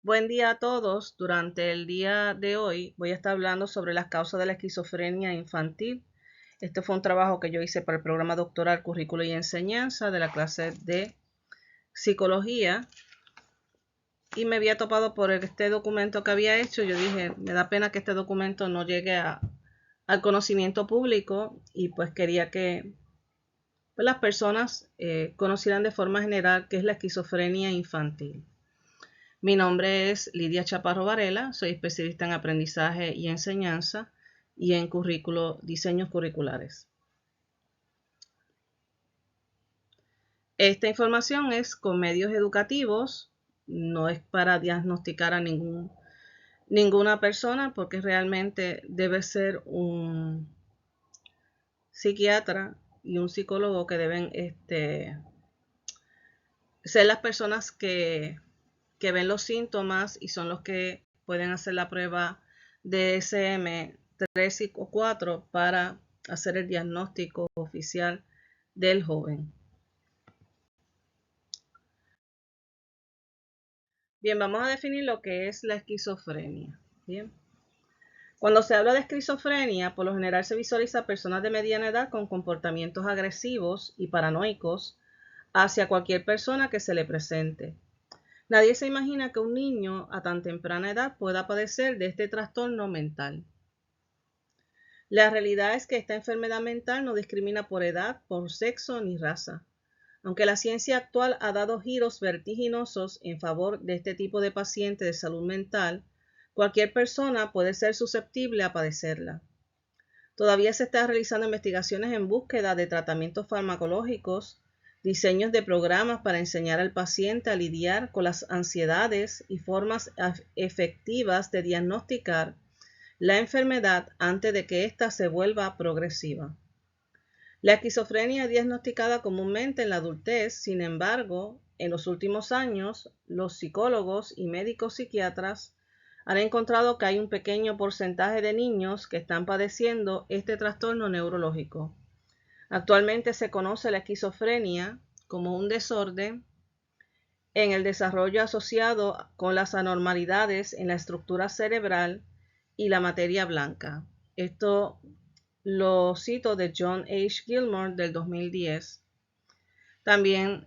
Buen día a todos. Durante el día de hoy voy a estar hablando sobre las causas de la esquizofrenia infantil. Este fue un trabajo que yo hice para el programa doctoral Currículo y Enseñanza de la clase de Psicología y me había topado por este documento que había hecho. Yo dije, me da pena que este documento no llegue al conocimiento público y pues quería que las personas conocieran de forma general qué es la esquizofrenia infantil. Mi nombre es Lidia Chaparro Varela, soy especialista en aprendizaje y enseñanza y en diseños curriculares. Esta información es con medios educativos, no es para diagnosticar a ninguna persona porque realmente debe ser un psiquiatra y un psicólogo que deben ser las personas que ven los síntomas y son los que pueden hacer la prueba de DSM-3 o 4 para hacer el diagnóstico oficial del joven. Bien, vamos a definir lo que es la esquizofrenia. Bien. Cuando se habla de esquizofrenia, por lo general se visualiza a personas de mediana edad con comportamientos agresivos y paranoicos hacia cualquier persona que se le presente. Nadie se imagina que un niño a tan temprana edad pueda padecer de este trastorno mental. La realidad es que esta enfermedad mental no discrimina por edad, por sexo ni raza. Aunque la ciencia actual ha dado giros vertiginosos en favor de este tipo de paciente de salud mental, cualquier persona puede ser susceptible a padecerla. Todavía se están realizando investigaciones en búsqueda de tratamientos farmacológicos, diseños de programas para enseñar al paciente a lidiar con las ansiedades y formas efectivas de diagnosticar la enfermedad antes de que ésta se vuelva progresiva. La esquizofrenia es diagnosticada comúnmente en la adultez, sin embargo, en los últimos años, los psicólogos y médicos psiquiatras han encontrado que hay un pequeño porcentaje de niños que están padeciendo este trastorno neurológico. Actualmente se conoce la esquizofrenia como un desorden en el desarrollo asociado con las anormalidades en la estructura cerebral y la materia blanca. Esto lo cito de John H. Gilmore del 2010. También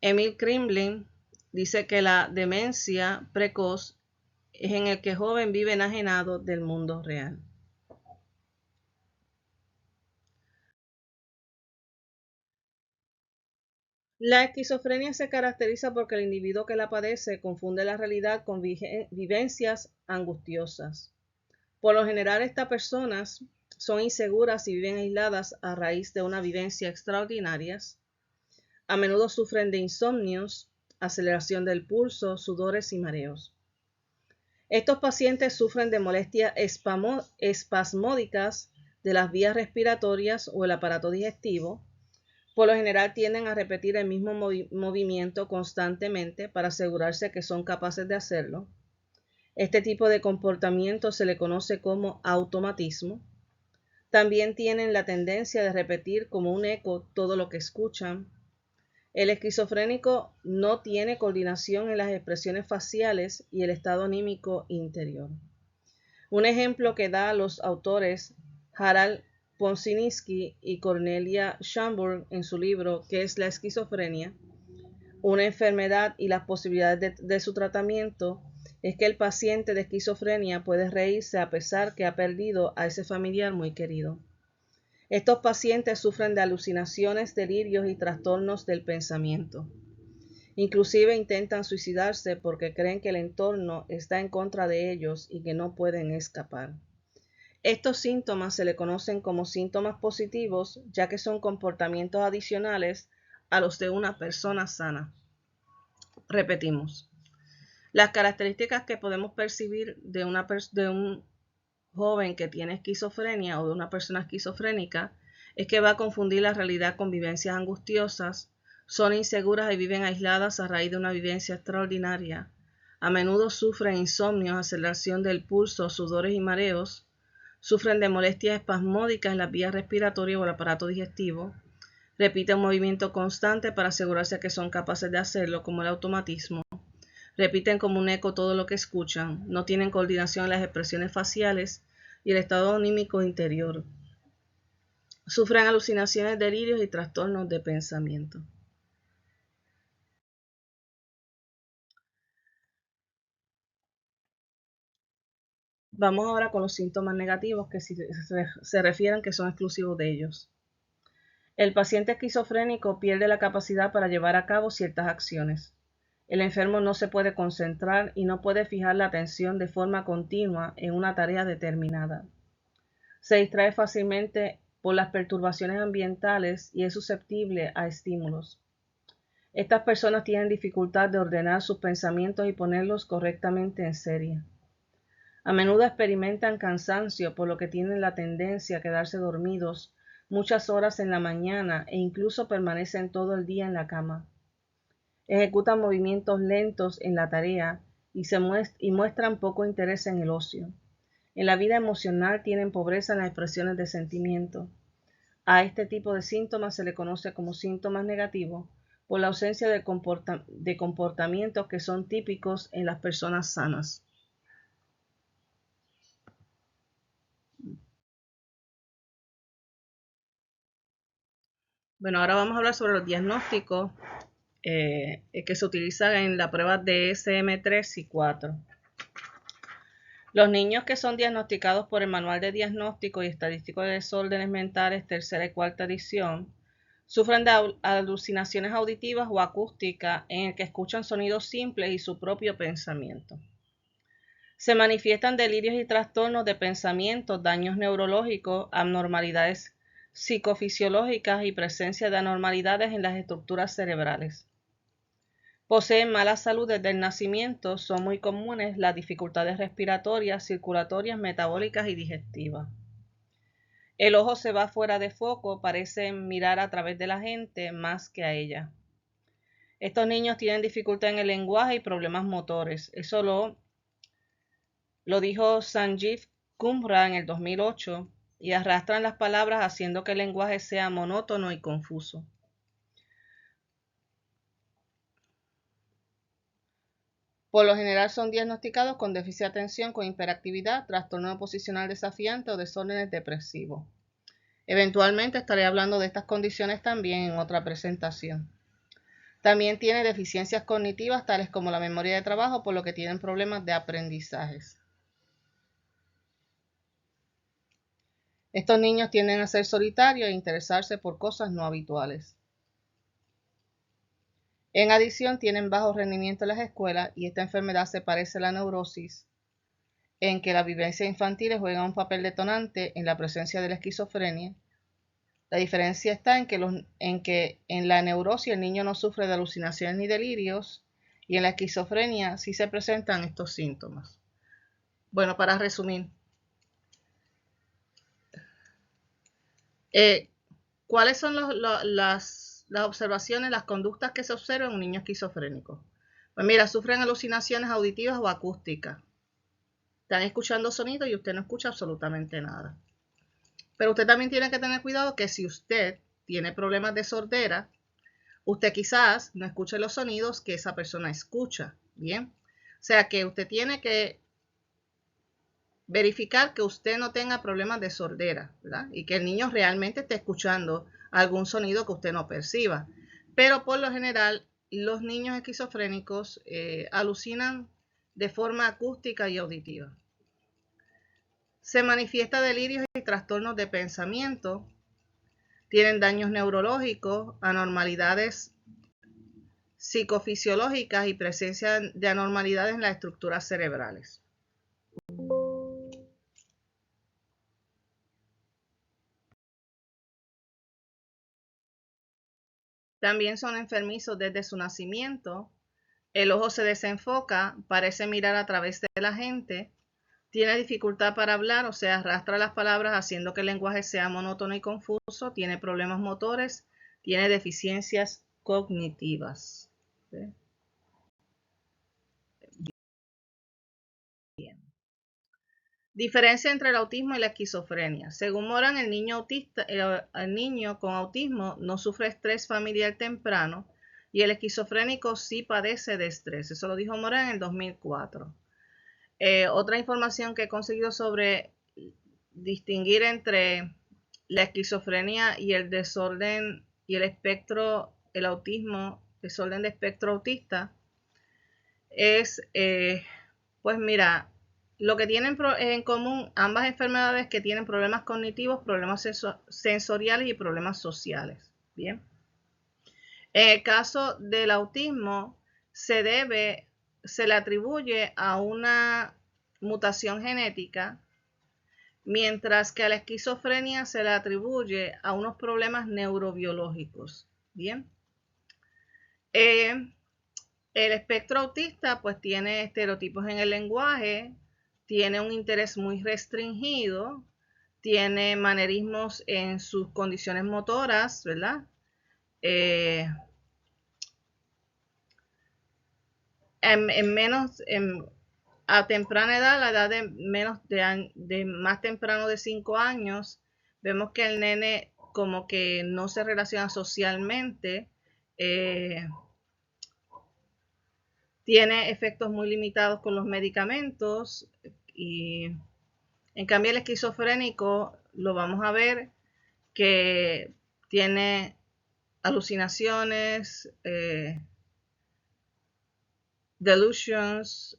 Emil Krimlin dice que la demencia precoz es en el que el joven vive enajenado del mundo real. La esquizofrenia se caracteriza porque el individuo que la padece confunde la realidad con vivencias angustiosas. Por lo general, estas personas son inseguras y viven aisladas a raíz de una vivencia extraordinarias. A menudo sufren de insomnios, aceleración del pulso, sudores y mareos. Estos pacientes sufren de molestias espasmódicas de las vías respiratorias o el aparato digestivo. Por lo general tienden a repetir el mismo movimiento constantemente para asegurarse que son capaces de hacerlo. Este tipo de comportamiento se le conoce como automatismo. También tienen la tendencia de repetir como un eco todo lo que escuchan. El esquizofrénico no tiene coordinación en las expresiones faciales y el estado anímico interior. Un ejemplo que da los autores Harald Ponzinski y Cornelia Schamburg en su libro ¿Qué es la esquizofrenia? Una enfermedad y las posibilidades de su tratamiento es que el paciente de esquizofrenia puede reírse a pesar que ha perdido a ese familiar muy querido. Estos pacientes sufren de alucinaciones, delirios y trastornos del pensamiento. Inclusive intentan suicidarse porque creen que el entorno está en contra de ellos y que no pueden escapar. Estos síntomas se le conocen como síntomas positivos, ya que son comportamientos adicionales a los de una persona sana. Repetimos. Las características que podemos percibir de un joven que tiene esquizofrenia o de una persona esquizofrénica es que va a confundir la realidad con vivencias angustiosas, son inseguras y viven aisladas a raíz de una vivencia extraordinaria. A menudo sufren insomnio, aceleración del pulso, sudores y mareos. Sufren de molestias espasmódicas en las vías respiratorias o el aparato digestivo. Repiten un movimiento constante para asegurarse que son capaces de hacerlo, como el automatismo. repiten como un eco todo lo que escuchan, no tienen coordinación en las expresiones faciales y el estado anímico interior. Sufren alucinaciones, delirios y trastornos de pensamiento. Vamos ahora con los síntomas negativos que se refieren que son exclusivos de ellos. El paciente esquizofrénico pierde la capacidad para llevar a cabo ciertas acciones. El enfermo no se puede concentrar y no puede fijar la atención de forma continua en una tarea determinada. Se distrae fácilmente por las perturbaciones ambientales y es susceptible a estímulos. Estas personas tienen dificultad de ordenar sus pensamientos y ponerlos correctamente en serie. A menudo experimentan cansancio, por lo que tienen la tendencia a quedarse dormidos muchas horas en la mañana e incluso permanecen todo el día en la cama. Ejecutan movimientos lentos en la tarea y muestran poco interés en el ocio. En la vida emocional tienen pobreza en las expresiones de sentimiento. A este tipo de síntomas se le conoce como síntomas negativos por la ausencia de comportamientos que son típicos en las personas sanas. Bueno, ahora vamos a hablar sobre los diagnósticos que se utilizan en la prueba de DSM-3 y 4. Los niños que son diagnosticados por el Manual de Diagnóstico y Estadístico de Desórdenes Mentales, tercera y cuarta edición, sufren de alucinaciones auditivas o acústicas en el que escuchan sonidos simples y su propio pensamiento. Se manifiestan delirios y trastornos de pensamiento, daños neurológicos, abnormalidades psicofisiológicas y presencia de anormalidades en las estructuras cerebrales. Poseen mala salud desde el nacimiento, son muy comunes las dificultades respiratorias, circulatorias, metabólicas y digestivas. El ojo se va fuera de foco, parecen mirar a través de la gente más que a ella. Estos niños tienen dificultad en el lenguaje y problemas motores. Eso lo dijo Sanjeev Kumra en el 2008, y arrastran las palabras haciendo que el lenguaje sea monótono y confuso. Por lo general son diagnosticados con déficit de atención, con hiperactividad, trastorno oposicional desafiante o desórdenes depresivos. Eventualmente estaré hablando de estas condiciones también en otra presentación. También tiene deficiencias cognitivas tales como la memoria de trabajo, por lo que tienen problemas de aprendizajes. Estos niños tienden a ser solitarios e interesarse por cosas no habituales. En adición, tienen bajo rendimiento en las escuelas y esta enfermedad se parece a la neurosis, en que las vivencias infantiles juegan un papel detonante en la presencia de la esquizofrenia. La diferencia está en que en la neurosis el niño no sufre de alucinaciones ni delirios y en la esquizofrenia sí se presentan estos síntomas. Bueno, para resumir, ¿cuáles son las observaciones, las conductas que se observan en un niño esquizofrénico? Pues mira, sufren alucinaciones auditivas o acústicas. Están escuchando sonidos y usted no escucha absolutamente nada. Pero usted también tiene que tener cuidado que si usted tiene problemas de sordera, usted quizás no escuche los sonidos que esa persona escucha, ¿bien? O sea que usted tiene que verificar que usted no tenga problemas de sordera, ¿verdad? Y que el niño realmente esté escuchando algún sonido que usted no perciba. Pero por lo general, los niños esquizofrénicos alucinan de forma acústica y auditiva. Se manifiesta delirios y trastornos de pensamiento, tienen daños neurológicos, anormalidades psicofisiológicas y presencia de anormalidades en las estructuras cerebrales. También son enfermizos desde su nacimiento. El ojo se desenfoca, parece mirar a través de la gente, tiene dificultad para hablar, o sea, arrastra las palabras haciendo que el lenguaje sea monótono y confuso, tiene problemas motores, tiene deficiencias cognitivas. ¿Sí? Bien. Diferencia entre el autismo y la esquizofrenia. Según Moran, el niño con autismo no sufre estrés familiar temprano y el esquizofrénico sí padece de estrés. Eso lo dijo Moran en el 2004. Otra información que he conseguido sobre distinguir entre la esquizofrenia y el desorden y el espectro, el autismo, desorden de espectro autista, es, pues mira, lo que tienen en común ambas enfermedades, que tienen problemas cognitivos, problemas sensoriales y problemas sociales. Bien. En el caso del autismo, se le atribuye a una mutación genética, mientras que a la esquizofrenia se le atribuye a unos problemas neurobiológicos. Bien. El espectro autista pues tiene estereotipos en el lenguaje, tiene un interés muy restringido, tiene manerismos en sus condiciones motoras, ¿verdad? A temprana edad, la edad de más temprano de 5 años, vemos que el nene como que no se relaciona socialmente, tiene efectos muy limitados con los medicamentos, y en cambio el esquizofrénico lo vamos a ver que tiene alucinaciones, delusions,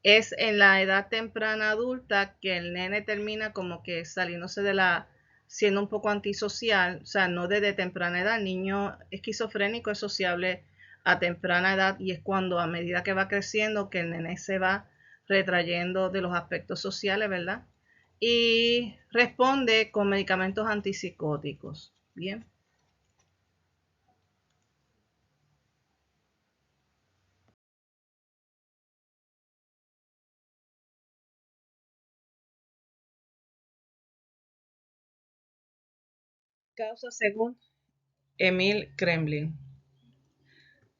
es en la edad temprana adulta que el nene termina como que saliéndose siendo un poco antisocial, o sea, no desde temprana edad. El niño esquizofrénico es sociable a temprana edad, y es cuando a medida que va creciendo que el nene se va retrayendo de los aspectos sociales, ¿verdad? Y responde con medicamentos antipsicóticos. Bien. Causa según Emil Kremlin.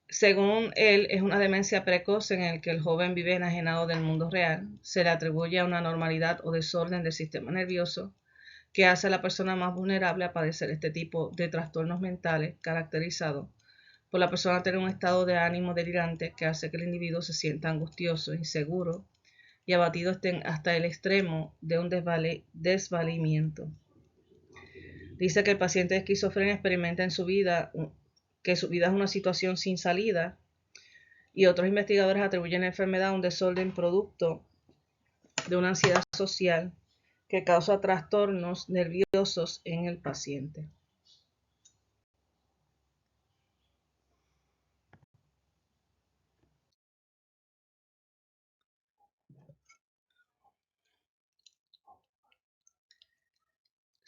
Según él, es una demencia precoz en el que el joven vive enajenado del mundo real. Se le atribuye a una anormalidad o desorden del sistema nervioso que hace a la persona más vulnerable a padecer este tipo de trastornos mentales, caracterizado por la persona tener un estado de ánimo delirante que hace que el individuo se sienta angustioso, inseguro y abatido hasta el extremo de un desvalimiento. Dice que el paciente de esquizofrenia experimenta en su vida que su vida es una situación sin salida, y otros investigadores atribuyen la enfermedad a un desorden producto de una ansiedad social que causa trastornos nerviosos en el paciente.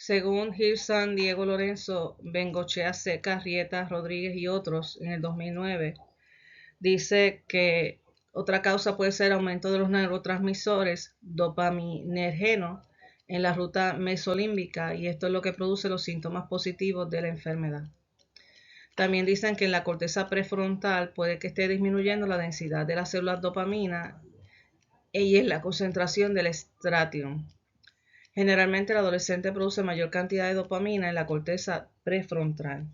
Según Hirsan, Diego Lorenzo, Bengochea Seca, Rieta Rodríguez y otros, en el 2009, dice que otra causa puede ser aumento de los neurotransmisores dopaminergeno en la ruta mesolímbica, y esto es lo que produce los síntomas positivos de la enfermedad. También dicen que en la corteza prefrontal puede que esté disminuyendo la densidad de las células dopamina y en la concentración del estratium. Generalmente el adolescente produce mayor cantidad de dopamina en la corteza prefrontal.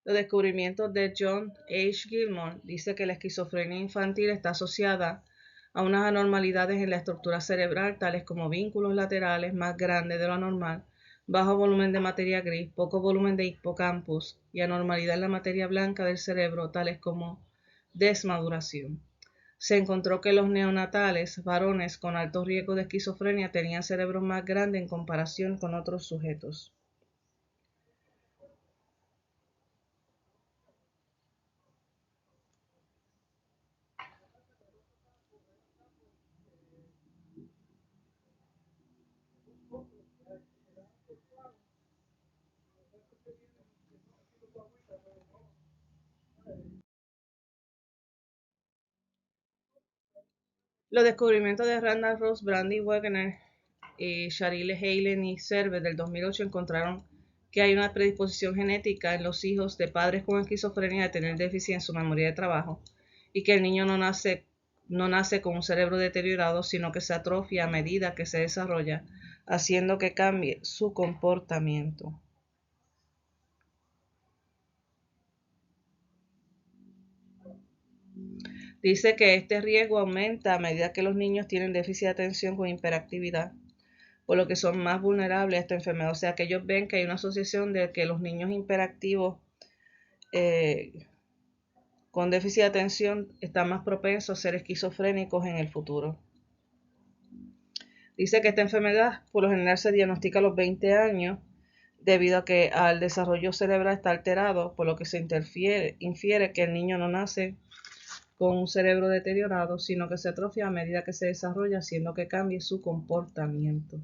Los descubrimientos de John H. Gilmore dice que la esquizofrenia infantil está asociada a unas anormalidades en la estructura cerebral, tales como vínculos laterales más grandes de lo normal, bajo volumen de materia gris, poco volumen de hipocampus y anormalidad en la materia blanca del cerebro, tales como desmaduración. Se encontró que los neonatales varones con alto riesgo de esquizofrenia tenían cerebros más grandes en comparación con otros sujetos. Los descubrimientos de Randall Ross, Brandy Wagner y Sharile Halen y Servet del 2008 encontraron que hay una predisposición genética en los hijos de padres con esquizofrenia de tener déficit en su memoria de trabajo, y que el niño no nace no nace con un cerebro deteriorado, sino que se atrofia a medida que se desarrolla, haciendo que cambie su comportamiento. Dice que este riesgo aumenta a medida que los niños tienen déficit de atención con hiperactividad, por lo que son más vulnerables a esta enfermedad. O sea que ellos ven que hay una asociación de que los niños hiperactivos con déficit de atención están más propensos a ser esquizofrénicos en el futuro. Dice que esta enfermedad por lo general se diagnostica a los 20 años debido a que el desarrollo cerebral está alterado, por lo que se infiere que el niño no nace con un cerebro deteriorado, sino que se atrofia a medida que se desarrolla, haciendo que cambie su comportamiento.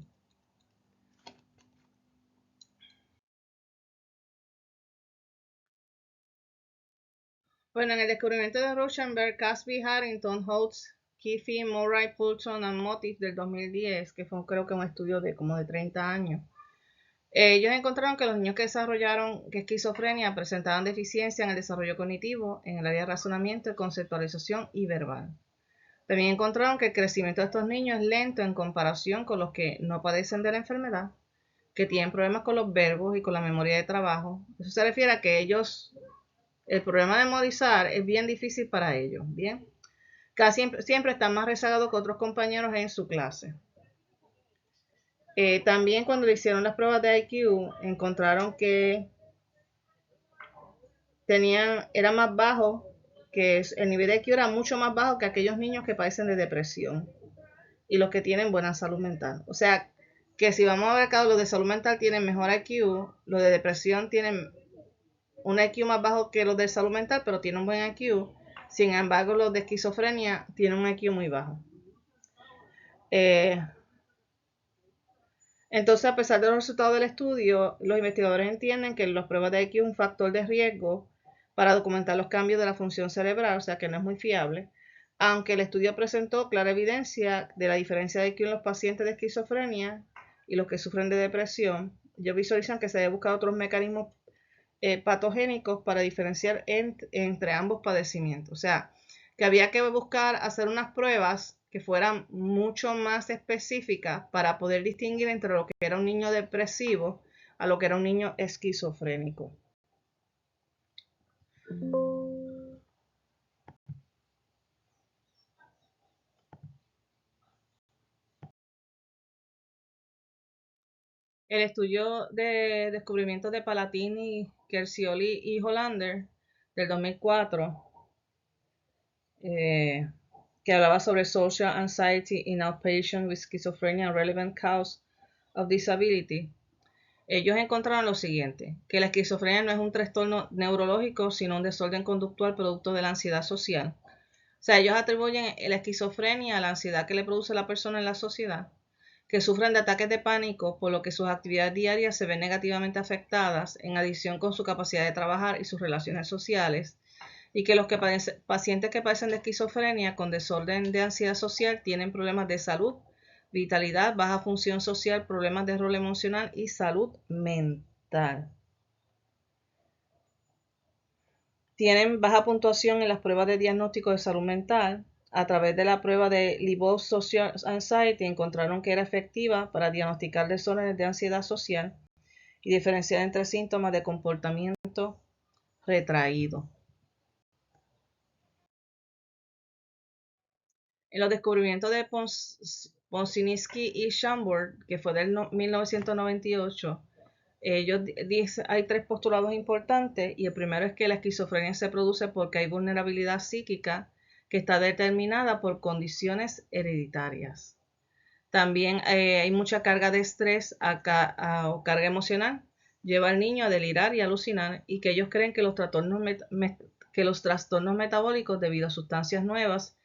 Bueno, en el descubrimiento de Rauschenberg, Casby, Harrington, Holtz, Keefe, Murray, Fulton y Motif del 2010, que fue creo que un estudio de como de 30 años, ellos encontraron que los niños que desarrollaron esquizofrenia presentaban deficiencia en el desarrollo cognitivo, en el área de razonamiento, conceptualización y verbal. También encontraron que el crecimiento de estos niños es lento en comparación con los que no padecen de la enfermedad, que tienen problemas con los verbos y con la memoria de trabajo. Eso se refiere a que ellos, el problema de memorizar es bien difícil para ellos, ¿bien? Casi siempre están más rezagados que otros compañeros en su clase. También cuando le hicieron las pruebas de IQ, encontraron que era más bajo, que el nivel de IQ era mucho más bajo que aquellos niños que padecen de depresión y los que tienen buena salud mental. O sea, que si vamos a ver acá, los de salud mental tienen mejor IQ, los de depresión tienen un IQ más bajo que los de salud mental, pero tienen un buen IQ. Sin embargo, los de esquizofrenia tienen un IQ muy bajo. Entonces, a pesar de los resultados del estudio, los investigadores entienden que las pruebas de IQ es un factor de riesgo para documentar los cambios de la función cerebral, o sea que no es muy fiable, aunque el estudio presentó clara evidencia de la diferencia de IQ en los pacientes de esquizofrenia y los que sufren de depresión. Ellos visualizan que se debe buscar otros mecanismos patogénicos para diferenciar entre ambos padecimientos. O sea, que había que buscar hacer unas pruebas que fueran mucho más específicas para poder distinguir entre lo que era un niño depresivo a lo que era un niño esquizofrénico. El estudio de descubrimiento de Palatini, Kersioli y Hollander del 2004, que hablaba sobre social anxiety in outpatients with schizophrenia and relevant cause of disability, ellos encontraron lo siguiente, que la esquizofrenia no es un trastorno neurológico, sino un desorden conductual producto de la ansiedad social. O sea, ellos atribuyen la esquizofrenia a la ansiedad que le produce la persona en la sociedad, que sufren de ataques de pánico, por lo que sus actividades diarias se ven negativamente afectadas, en adición con su capacidad de trabajar y sus relaciones sociales, y que los pacientes que padecen de esquizofrenia con desorden de ansiedad social tienen problemas de salud, vitalidad, baja función social, problemas de rol emocional y salud mental. Tienen baja puntuación en las pruebas de diagnóstico de salud mental. A través de la prueba de Liebowitz Social Anxiety encontraron que era efectiva para diagnosticar desórdenes de ansiedad social y diferenciar entre síntomas de comportamiento retraído. En los descubrimientos de Ponzinski y Schomburg, que fue del 1998, hay tres postulados importantes y el primero es que la esquizofrenia se produce porque hay vulnerabilidad psíquica que está determinada por condiciones hereditarias. También hay mucha carga de estrés o carga emocional, lleva al niño a delirar y alucinar, y que ellos creen que los trastornos metabólicos debido a sustancias nuevas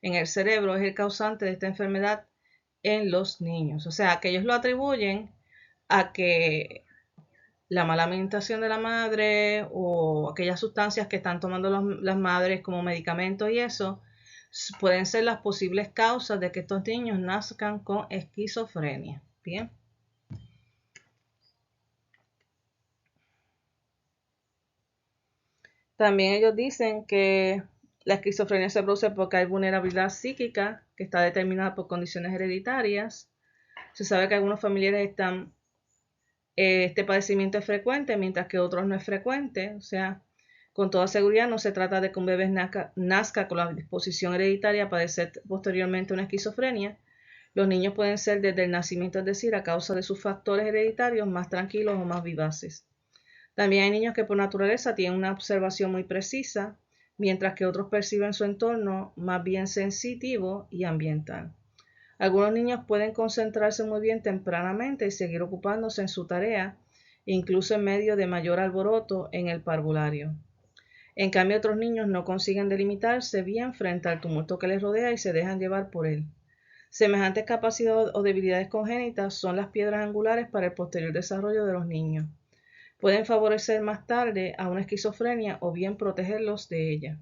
en el cerebro es el causante de esta enfermedad en los niños. O sea, que ellos lo atribuyen a que la mala alimentación de la madre o aquellas sustancias que están tomando las madres como medicamentos y eso pueden ser las posibles causas de que estos niños nazcan con esquizofrenia. Bien. También ellos dicen que La esquizofrenia se produce porque hay vulnerabilidad psíquica que está determinada por condiciones hereditarias. Se sabe que algunos familiares este padecimiento es frecuente, mientras que otros no es frecuente. O sea, con toda seguridad no se trata de que un bebé nazca con la disposición hereditaria a padecer posteriormente una esquizofrenia. Los niños pueden ser desde el nacimiento, es decir, a causa de sus factores hereditarios, más tranquilos o más vivaces. También hay niños que por naturaleza tienen una observación muy precisa, mientras que otros perciben su entorno más bien sensitivo y ambiental. Algunos niños pueden concentrarse muy bien tempranamente y seguir ocupándose en su tarea, incluso en medio de mayor alboroto en el parvulario. En cambio, otros niños no consiguen delimitarse bien frente al tumulto que les rodea y se dejan llevar por él. Semejantes capacidades o debilidades congénitas son las piedras angulares para el posterior desarrollo de los niños. Pueden favorecer más tarde a una esquizofrenia o bien protegerlos de ella.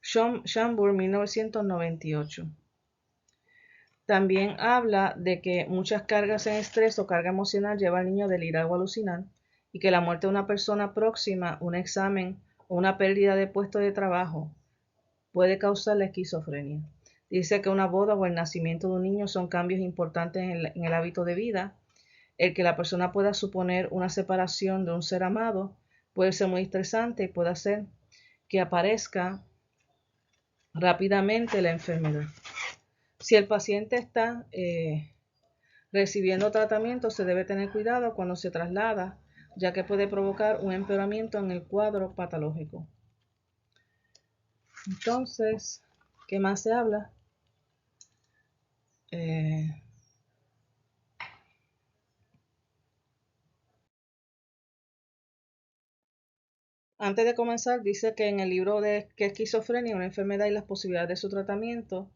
Schomburg, 1998. También habla de que muchas cargas en estrés o carga emocional lleva al niño a delirar o alucinar y que la muerte de una persona próxima, un examen o una pérdida de puesto de trabajo puede causar la esquizofrenia. Dice que una boda o el nacimiento de un niño son cambios importantes en el hábito de vida. El que la persona pueda suponer una separación de un ser amado puede ser muy estresante y puede hacer que aparezca rápidamente la enfermedad. Si el paciente está recibiendo tratamiento, se debe tener cuidado cuando se traslada, ya que puede provocar un empeoramiento en el cuadro patológico. Entonces, ¿qué más se habla? Antes de comenzar, dice que en el libro de ¿Qué esquizofrenia? Una enfermedad y las posibilidades de su tratamiento,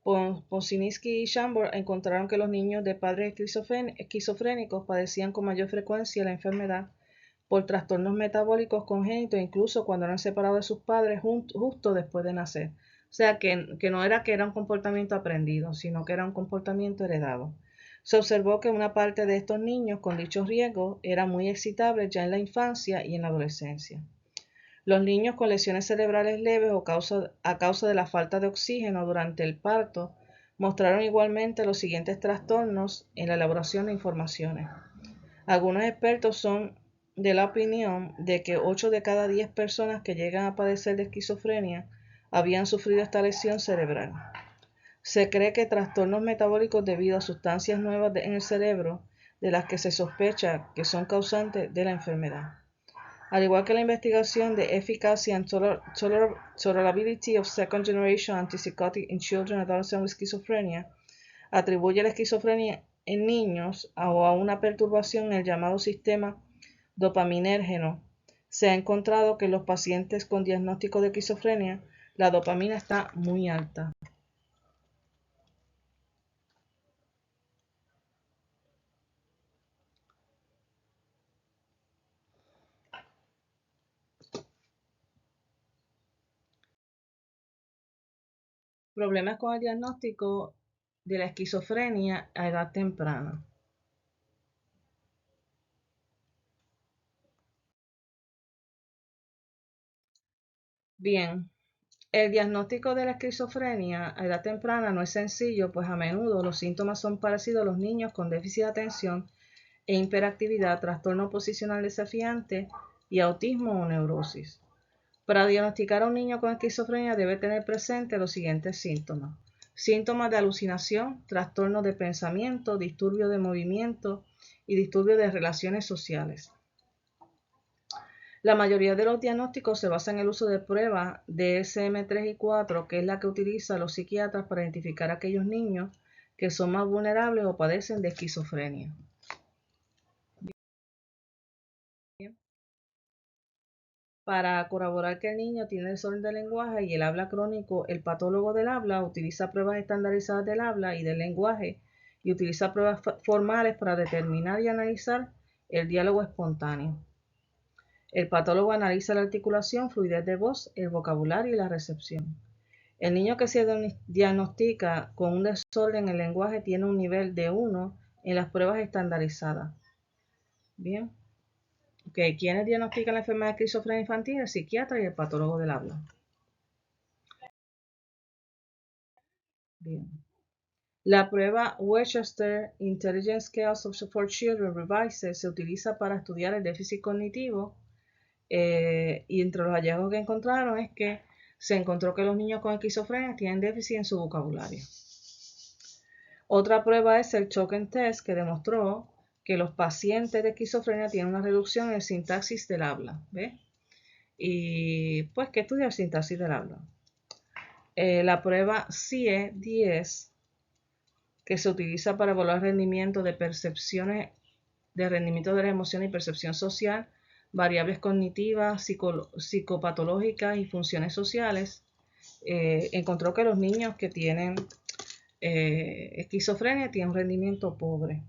Posiniski y Schomburg encontraron que los niños de padres esquizofrénicos padecían con mayor frecuencia la enfermedad por trastornos metabólicos congénitos, incluso cuando eran separados de sus padres justo después de nacer. O sea, que no era que era un comportamiento aprendido, sino que era un comportamiento heredado. Se observó que una parte de estos niños con dichos riesgos eran muy excitables ya en la infancia y en la adolescencia. Los niños con lesiones cerebrales leves o a causa de la falta de oxígeno durante el parto mostraron igualmente los siguientes trastornos en la elaboración de informaciones. Algunos expertos son de la opinión de que 8 de cada 10 personas que llegan a padecer de esquizofrenia habían sufrido esta lesión cerebral. Se cree que trastornos metabólicos debido a sustancias nuevas en el cerebro de las que se sospecha que son causantes de la enfermedad. Al igual que la investigación de eficacia and tolerability of second generation antipsychotic in children and adolescents with schizophrenia, atribuye la esquizofrenia en niños o a una perturbación en el llamado sistema dopaminérgeno. Se ha encontrado que en los pacientes con diagnóstico de esquizofrenia la dopamina está muy alta. Problemas con el diagnóstico de la esquizofrenia a edad temprana. Bien, el diagnóstico de la esquizofrenia a edad temprana no es sencillo, pues a menudo los síntomas son parecidos a los niños con déficit de atención e hiperactividad, trastorno posicional desafiante y autismo o neurosis. Para diagnosticar a un niño con esquizofrenia debe tener presente los siguientes síntomas. Síntomas de alucinación, trastorno de pensamiento, disturbio de movimiento y disturbio de relaciones sociales. La mayoría de los diagnósticos se basan en el uso de pruebas DSM-3 y 4, que es la que utilizan los psiquiatras para identificar a aquellos niños que son más vulnerables o padecen de esquizofrenia. Para corroborar que el niño tiene desorden del lenguaje y el habla crónico, el patólogo del habla utiliza pruebas estandarizadas del habla y del lenguaje y utiliza pruebas formales para determinar y analizar el diálogo espontáneo. El patólogo analiza la articulación, fluidez de voz, el vocabulario y la recepción. El niño que se diagnostica con un desorden en el lenguaje tiene un nivel de 1 en las pruebas estandarizadas. Bien. ¿Quiénes diagnostican la enfermedad de esquizofrenia infantil? El psiquiatra y el patólogo del habla. Bien. La prueba Worcester Intelligence Scales for Children Revised se utiliza para estudiar el déficit cognitivo y entre los hallazgos que encontraron es que se encontró que los niños con esquizofrenia tienen déficit en su vocabulario. Otra prueba es el Token Test, que demostró que los pacientes de esquizofrenia tienen una reducción en el sintaxis del habla. ¿Ves? Y pues, ¿qué estudia el sintaxis del habla? La prueba CIE-10, que se utiliza para evaluar rendimiento de percepciones, de rendimiento de las emociones y percepción social, variables cognitivas, psicopatológicas y funciones sociales, encontró que los niños que tienen esquizofrenia tienen un rendimiento pobre.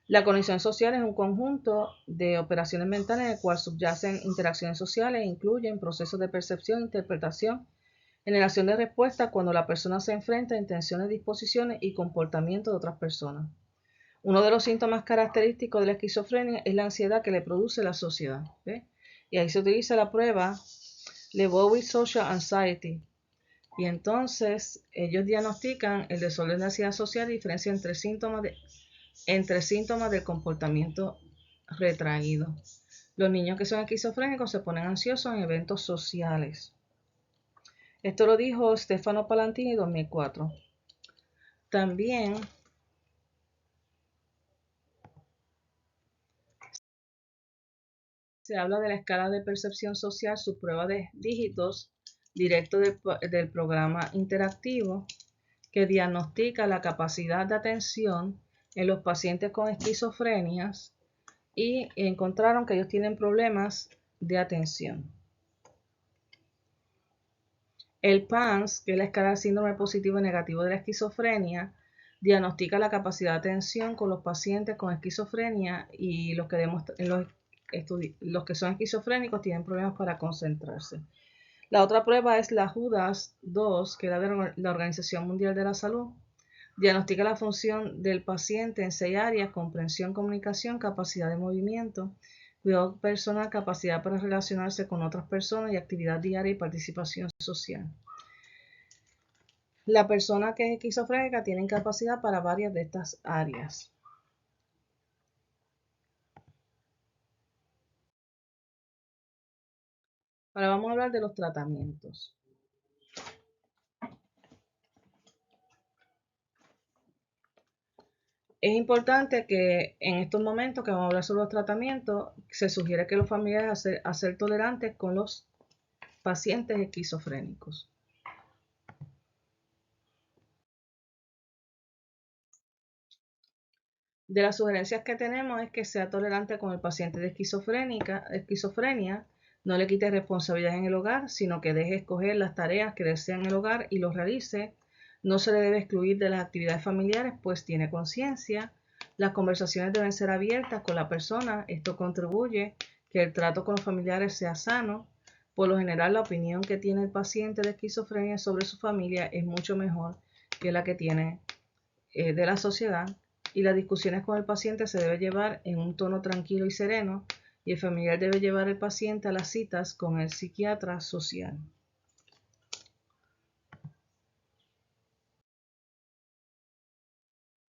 La cognición social es un conjunto de operaciones mentales en el cual subyacen interacciones sociales e incluyen procesos de percepción, interpretación, generación de respuestas cuando la persona se enfrenta a intenciones, disposiciones y comportamientos de otras personas. Uno de los síntomas característicos de la esquizofrenia es la ansiedad que le produce la sociedad. ¿Ves? Y ahí se utiliza la prueba Levois Social Anxiety. Y entonces ellos diagnostican el desorden de ansiedad social y diferencian entre síntomas del comportamiento retraído. Los niños que son esquizofrénicos se ponen ansiosos en eventos sociales. Esto lo dijo Stefano Palantini en 2004. También se habla de la escala de percepción social, su prueba de dígitos directo del programa interactivo que diagnostica la capacidad de atención en los pacientes con esquizofrenias y encontraron que ellos tienen problemas de atención. El PANSS, que es la escala de síndrome positivo y negativo de la esquizofrenia, diagnostica la capacidad de atención con los pacientes con esquizofrenia y los que son esquizofrénicos tienen problemas para concentrarse. La otra prueba es la JUDAS-2, que es de la Organización Mundial de la Salud. Diagnostica la función del paciente en 6 áreas: comprensión, comunicación, capacidad de movimiento, cuidado personal, capacidad para relacionarse con otras personas y actividad diaria y participación social. La persona que es esquizofrénica tiene capacidad para varias de estas áreas. Ahora vamos a hablar de los tratamientos. Es importante que en estos momentos que vamos a hablar sobre los tratamientos, se sugiere que los familiares a ser tolerantes con los pacientes esquizofrénicos. De las sugerencias que tenemos es que sea tolerante con el paciente de esquizofrenia, no le quite responsabilidad en el hogar, sino que deje escoger las tareas que desea en el hogar y los realice. No se le debe excluir de las actividades familiares, pues tiene conciencia. Las conversaciones deben ser abiertas con la persona. Esto contribuye que el trato con los familiares sea sano. Por lo general, la opinión que tiene el paciente de esquizofrenia sobre su familia es mucho mejor que la que tiene de la sociedad, y las discusiones con el paciente se debe llevar en un tono tranquilo y sereno, y el familiar debe llevar al paciente a las citas con el psiquiatra social.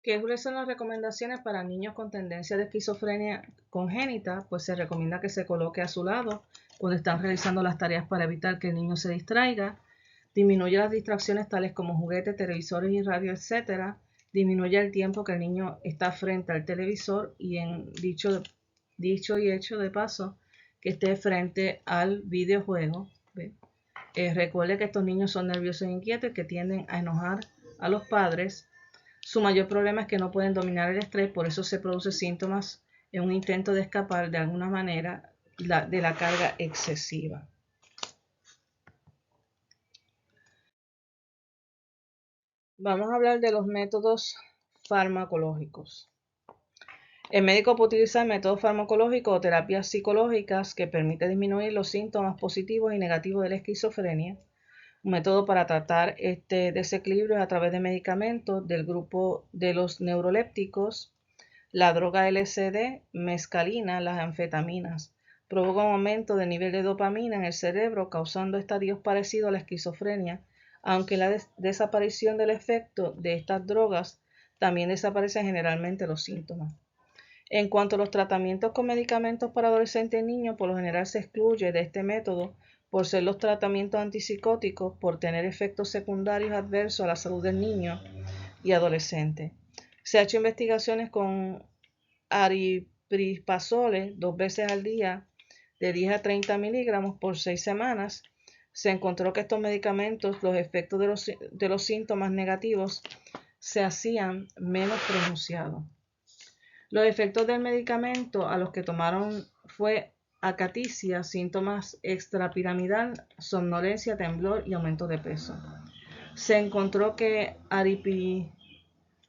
¿Qué son las recomendaciones para niños con tendencia de esquizofrenia congénita? Pues se recomienda que se coloque a su lado cuando están realizando las tareas para evitar que el niño se distraiga. Disminuye las distracciones tales como juguetes, televisores y radio, etc. Disminuye el tiempo que el niño está frente al televisor y en dicho y hecho de paso que esté frente al videojuego. Recuerde que estos niños son nerviosos e inquietos y que tienden a enojar a los padres. Su mayor problema es que no pueden dominar el estrés, por eso se producen síntomas en un intento de escapar de alguna manera de la carga excesiva. Vamos a hablar de los métodos farmacológicos. El médico puede utilizar métodos farmacológicos o terapias psicológicas que permiten disminuir los síntomas positivos y negativos de la esquizofrenia. Un método para tratar este desequilibrio es a través de medicamentos del grupo de los neurolépticos, la droga LSD, mescalina, las anfetaminas. provoca un aumento del nivel de dopamina en el cerebro, causando estadios parecidos a la esquizofrenia, aunque la desaparición del efecto de estas drogas también desaparecen generalmente los síntomas. En cuanto a los tratamientos con medicamentos para adolescentes y niños, por lo general se excluye de este método por ser los tratamientos antipsicóticos, por tener efectos secundarios adversos a la salud del niño y adolescente. Se ha hecho investigaciones con aripiprazole 2 veces al día de 10 a 30 miligramos por 6 semanas. Se encontró que estos medicamentos, los efectos de los síntomas negativos se hacían menos pronunciados. Los efectos del medicamento a los que tomaron fue acaticia, síntomas extrapiramidal, somnolencia, temblor y aumento de peso. Se encontró que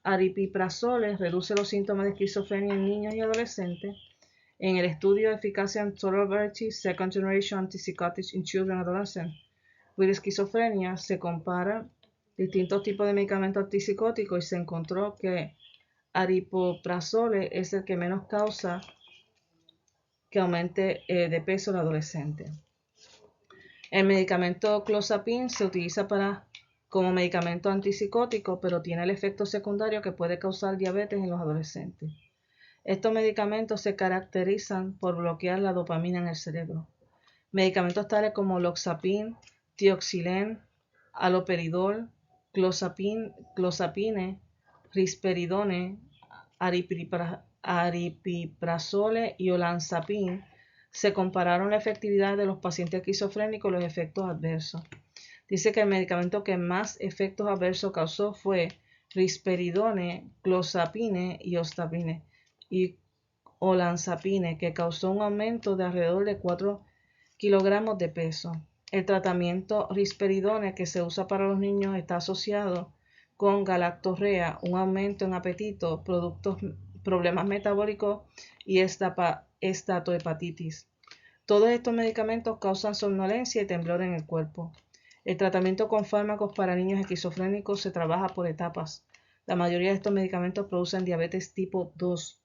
aripiprazole reduce los síntomas de esquizofrenia en niños y adolescentes. En el estudio de eficacia en Tolerability Second Generation Antipsychotics in Children and Adolescents with Schizophrenia se comparan distintos tipos de medicamentos antipsicóticos y se encontró que aripiprazole es el que menos causa que aumente de peso en adolescente. El medicamento clozapine se utiliza como medicamento antipsicótico, pero tiene el efecto secundario que puede causar diabetes en los adolescentes. Estos medicamentos se caracterizan por bloquear la dopamina en el cerebro. Medicamentos tales como loxapine, tioxilén, haloperidol, clozapine, risperidone, aripiprazole y olanzapine se compararon la efectividad de los pacientes esquizofrénicos y los efectos adversos. Dice que el medicamento que más efectos adversos causó fue risperidone, clozapine y olanzapine, que causó un aumento de alrededor de 4 kilogramos de peso. El tratamiento risperidone que se usa para los niños está asociado con galactorrea, un aumento en apetito, problemas metabólicos y estatohepatitis. Todos estos medicamentos causan somnolencia y temblor en el cuerpo. El tratamiento con fármacos para niños esquizofrénicos se trabaja por etapas. La mayoría de estos medicamentos producen diabetes tipo 2,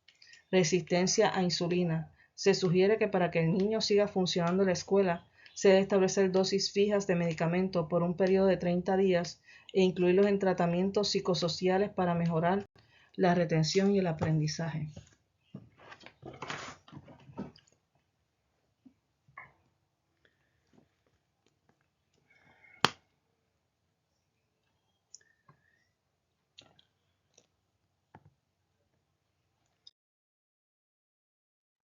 resistencia a insulina. Se sugiere que para que el niño siga funcionando en la escuela, se debe establecer dosis fijas de medicamento por un periodo de 30 días e incluirlos en tratamientos psicosociales para mejorar la retención y el aprendizaje.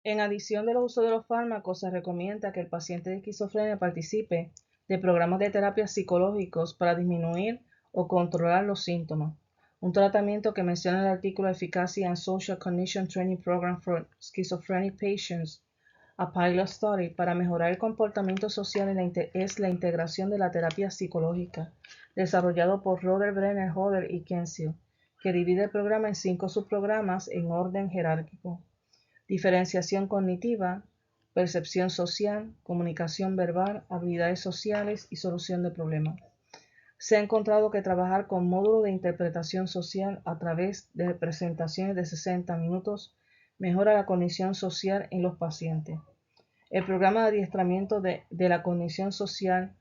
En adición del uso de los fármacos, se recomienda que el paciente de esquizofrenia participe de programas de terapias psicológicos para disminuir o controlar los síntomas. Un tratamiento que menciona el artículo Eficacia and Social Cognition Training Program for Schizophrenic Patients, a Pilot Study, para mejorar el comportamiento social es la integración de la terapia psicológica, desarrollado por Robert Brenner, Hodder y Kensil, que divide el programa en 5 subprogramas en orden jerárquico: diferenciación cognitiva, percepción social, comunicación verbal, habilidades sociales y solución de problemas. Se ha encontrado que trabajar con módulos de interpretación social a través de presentaciones de 60 minutos mejora la cognición social en los pacientes. El programa de adiestramiento de la cognición social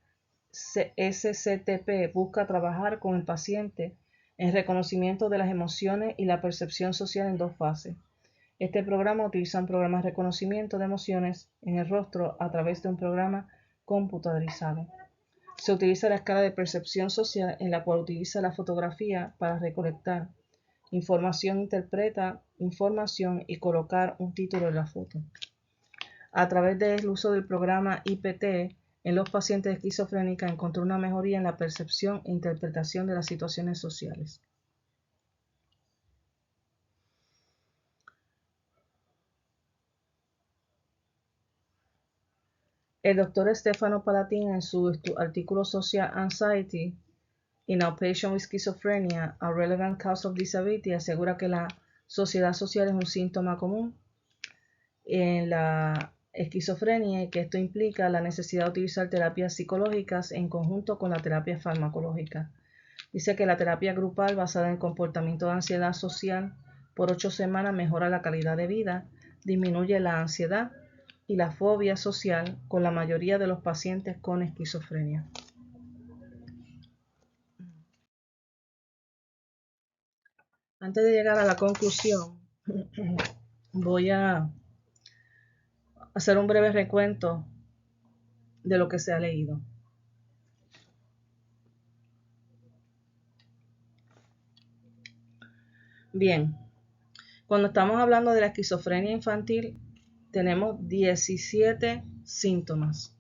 SCTP busca trabajar con el paciente en reconocimiento de las emociones y la percepción social en 2 fases. Este programa utiliza un programa de reconocimiento de emociones en el rostro a través de un programa computadorizado. Se utiliza la escala de percepción social, en la cual utiliza la fotografía para recolectar información, interpreta información y colocar un título en la foto. A través del uso del programa IPT en los pacientes esquizofrénicos encontró una mejoría en la percepción e interpretación de las situaciones sociales. El Dr. Stefano Palatin, en su artículo Social Anxiety in Outpatient with Schizophrenia, a Relevant Cause of Disability, asegura que la sociedad social es un síntoma común en la esquizofrenia y que esto implica la necesidad de utilizar terapias psicológicas en conjunto con la terapia farmacológica. Dice que la terapia grupal basada en comportamiento de ansiedad social por 8 semanas mejora la calidad de vida, disminuye la ansiedad y la fobia social con la mayoría de los pacientes con esquizofrenia. Antes de llegar a la conclusión, voy a hacer un breve recuento de lo que se ha leído. Bien, cuando estamos hablando de la esquizofrenia infantil, tenemos 17 síntomas.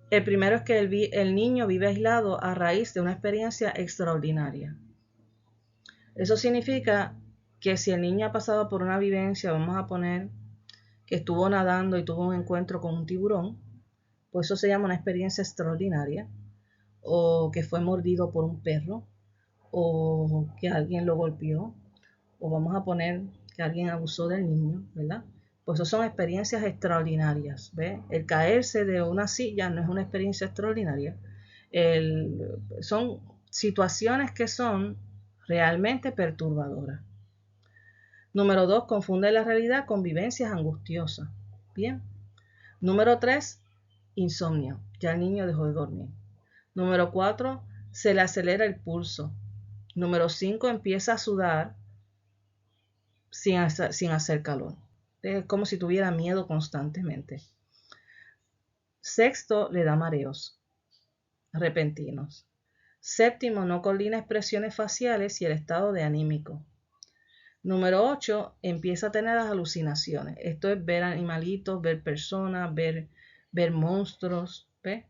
El primero es que el niño vive aislado a raíz de una experiencia extraordinaria. Eso significa que si el niño ha pasado por una vivencia, vamos a poner que estuvo nadando y tuvo un encuentro con un tiburón, pues eso se llama una experiencia extraordinaria, o que fue mordido por un perro, o que alguien lo golpeó, o vamos a poner que alguien abusó del niño, ¿verdad? Pues eso son experiencias extraordinarias, ¿ves? El caerse de una silla no es una experiencia extraordinaria. Son situaciones que son realmente perturbadoras. Número 2, confunde la realidad con vivencias angustiosas. Bien. Número 3, insomnio. Ya el niño dejó de dormir. Número 4, se le acelera el pulso. Número 5, empieza a sudar sin hacer calor. Es como si tuviera miedo constantemente. Sexto, le da mareos repentinos. Séptimo, no coordina expresiones faciales y el estado de anímico. Número 8, empieza a tener las alucinaciones. Esto es ver animalitos, ver personas, ver monstruos. ¿Ve?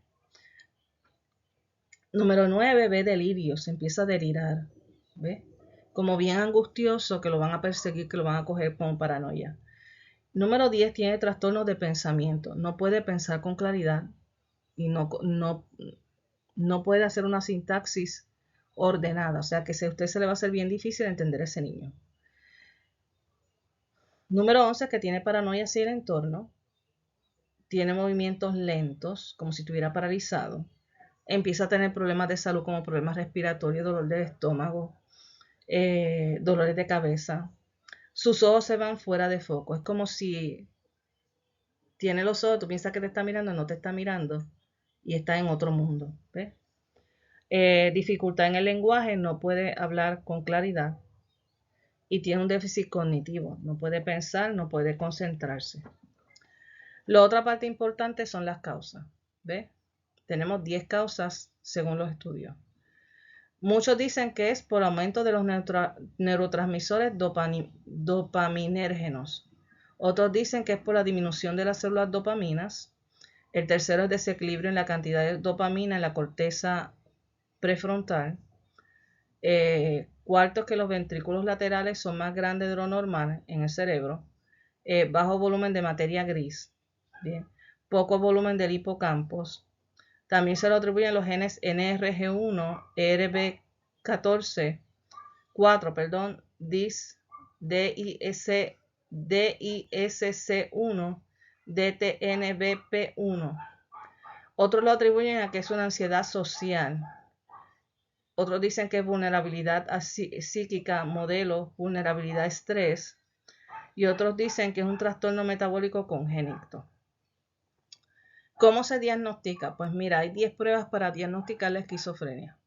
Número 9, ve delirios, se empieza a delirar. ¿Ve? Como bien angustioso, que lo van a perseguir, que lo van a coger como paranoia. Número 10, tiene trastornos de pensamiento. No puede pensar con claridad y no puede hacer una sintaxis ordenada. O sea que a usted se le va a hacer bien difícil entender a ese niño. Número 11, que tiene paranoia hacia el entorno. Tiene movimientos lentos, como si estuviera paralizado. Empieza a tener problemas de salud como problemas respiratorios, dolor del estómago, dolores de cabeza. Sus ojos se van fuera de foco. Es como si tiene los ojos, tú piensas que te está mirando, no te está mirando y está en otro mundo. ¿Ves? Dificultad en el lenguaje, no puede hablar con claridad y tiene un déficit cognitivo. No puede pensar, no puede concentrarse. La otra parte importante son las causas. ¿Ves? Tenemos 10 causas según los estudios. Muchos dicen que es por aumento de los neurotransmisores dopaminérgenos. Otros dicen que es por la disminución de las células dopaminas. El tercero es desequilibrio en la cantidad de dopamina en la corteza prefrontal. Cuarto es que los ventrículos laterales son más grandes de lo normal en el cerebro. Bajo volumen de materia gris. Bien. Poco volumen del hipocampos. También se lo atribuyen los genes NRG1, ERB14, 4, DISC1, DTNBP1. Otros lo atribuyen a que es una ansiedad social. Otros dicen que es vulnerabilidad psíquica, modelo, vulnerabilidad estrés. Y otros dicen que es un trastorno metabólico congénito. ¿Cómo se diagnostica? Pues mira, hay 10 pruebas para diagnosticar la esquizofrenia.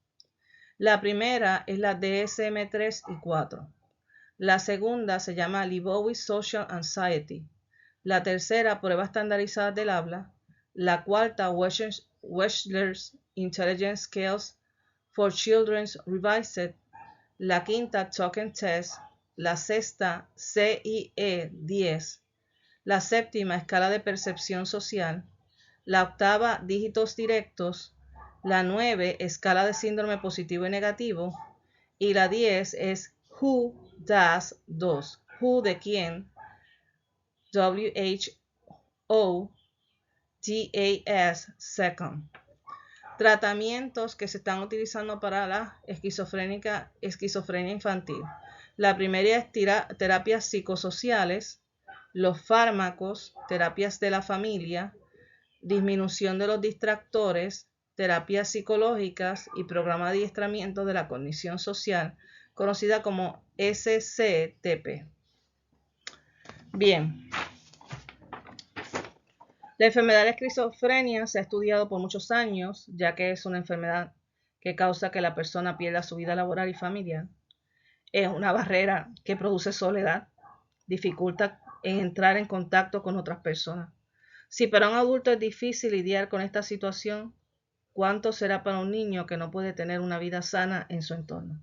La primera es la DSM-3 y 4. La segunda se llama Liebowitz Social Anxiety. La tercera, prueba estandarizada del habla. La cuarta, Wechsler's Intelligence Scales for Children Revised. La quinta, Token Test. La sexta, CIE-10. La séptima, escala de percepción social. La octava, dígitos directos. La 9, escala de síndrome positivo y negativo. Y la 10 es Who Das 2. Who de quién. WHO-DAS second. Tratamientos que se están utilizando para la esquizofrenia infantil. La primera es terapias psicosociales, los fármacos, terapias de la familia, disminución de los distractores, terapias psicológicas y programa de adiestramiento de la cognición social, conocida como SCTP. Bien, La enfermedad de la esquizofrenia se ha estudiado por muchos años, ya que es una enfermedad que causa que la persona pierda su vida laboral y familiar. Es una barrera que produce soledad, dificulta en entrar en contacto con otras personas. Si para un adulto es difícil lidiar con esta situación, ¿cuánto será para un niño que no puede tener una vida sana en su entorno?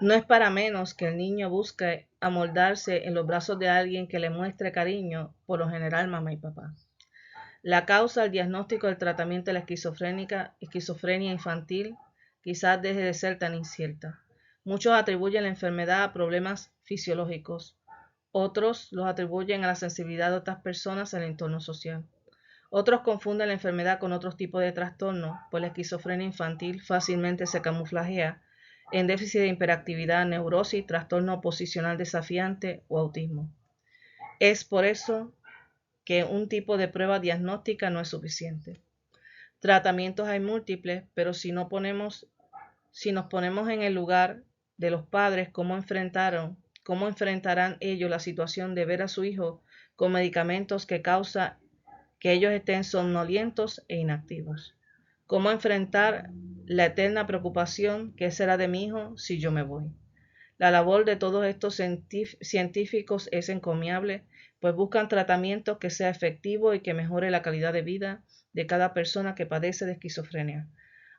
No es para menos que el niño busque amoldarse en los brazos de alguien que le muestre cariño, por lo general mamá y papá. La causa, el diagnóstico del tratamiento de la esquizofrenia infantil quizás deje de ser tan incierta. Muchos atribuyen la enfermedad a problemas fisiológicos, otros los atribuyen a la sensibilidad de otras personas al entorno social. Otros confunden la enfermedad con otros tipos de trastornos, pues la esquizofrenia infantil fácilmente se camuflajea en déficit de hiperactividad, neurosis, trastorno oposicional desafiante o autismo. Es por eso que un tipo de prueba diagnóstica no es suficiente. Tratamientos hay múltiples, pero si nos ponemos en el lugar de los padres, ¿cómo enfrentarán ellos la situación de ver a su hijo con medicamentos que causan que ellos estén somnolientos e inactivos? ¿Cómo enfrentar la eterna preocupación qué será de mi hijo si yo me voy? La labor de todos estos científicos es encomiable, pues buscan tratamientos que sea efectivo y que mejore la calidad de vida de cada persona que padece de esquizofrenia.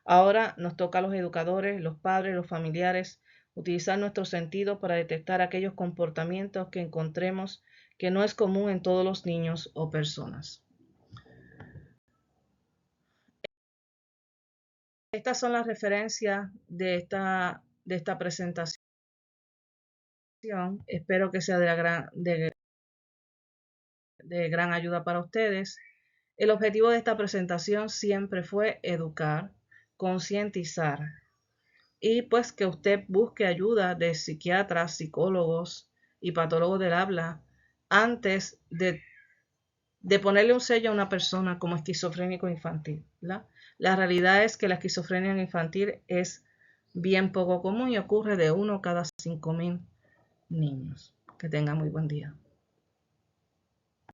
Ahora nos toca a los educadores, los padres, los familiares, utilizar nuestros sentidos para detectar aquellos comportamientos que encontremos que no es común en todos los niños o personas. Estas son las referencias de esta presentación. Espero que sea de gran ayuda para ustedes. El objetivo de esta presentación siempre fue educar, concientizar y pues que usted busque ayuda de psiquiatras, psicólogos y patólogos del habla antes de ponerle un sello a una persona como esquizofrénico infantil, ¿verdad? La realidad es que la esquizofrenia infantil es bien poco común y ocurre de 1 cada 5.000 niños. Que tengan muy buen día.